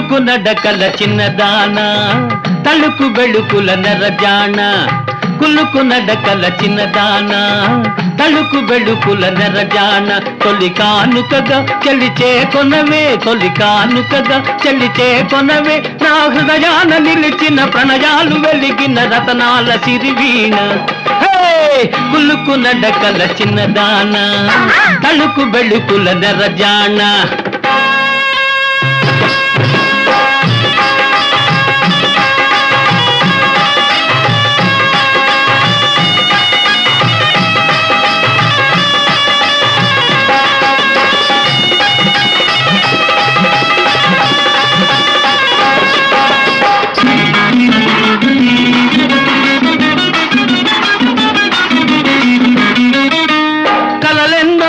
కులుకు నడకల చిన్నదాన తలుకు బెళుకుల నెరజాణ కులుకు నడకల చిన్నదాన తలుకు బెళుకుల నెరజాణ తొలి కానుకగా చెల్లిచే కొనవే తొలి కానుకగా చెల్లిచే కొనవే నా హృదయాన నిలిచిన ప్రణయాలు వెలిగిన రతనాల సిరివీణ కులుకు నడకల చిన్నదాన తలుకు బెళుకుల నెరజాణ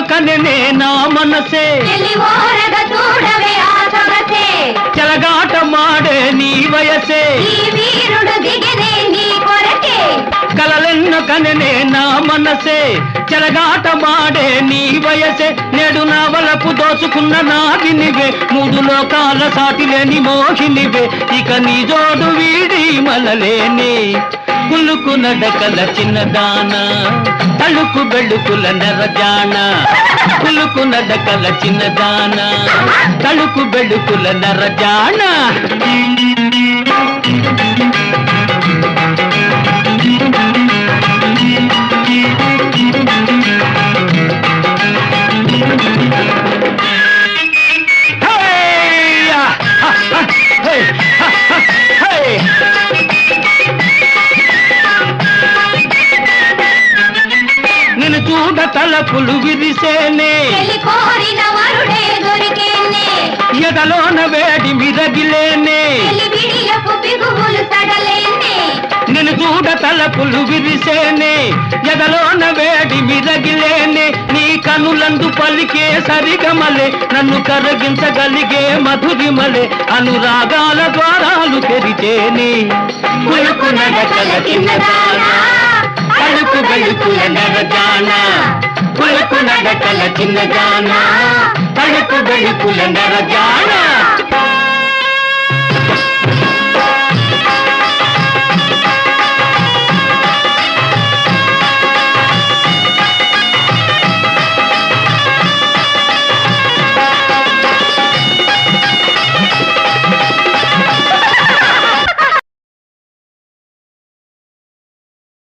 కననే నా మనసే చెలగాట మాడే నీ వయసే కలలెన్నో కననే నా మనసే చెలగాట మాడే నీ వయసే నేడు నా వలపు దోచుకున్న నాగినివే మూడు లోకాల సాటి లేని మోహినివే ఇక నీ జోడు వీడి మలలేని కులుకు నడకల చిన్నదాన తలుకు బెళుకుల నెరజాణ కులుకు నడకల చిన్నదాన తలుకు బెళుకుల నెరజాణ నిన్ను చూడ తలపులు విరిసేనే ఎదలోన వేడి మిరగిలేనే నిన్ను చూడ తలపులు విరిసేనే ఎదలోన వేడి మిరగిలేనే నీ కనులందు పలికే సరిగమలే నన్ను కరగించగలిగే మధురిమలే అనురాగాల ద్వారాలు తెరిచేనే కులుకు నడకల చిన్నదాన తలుకు బెళుకుల నెరజాణ కులుకు నడకల చిన్నదాన తలుకు బెళుకుల నెరజాణ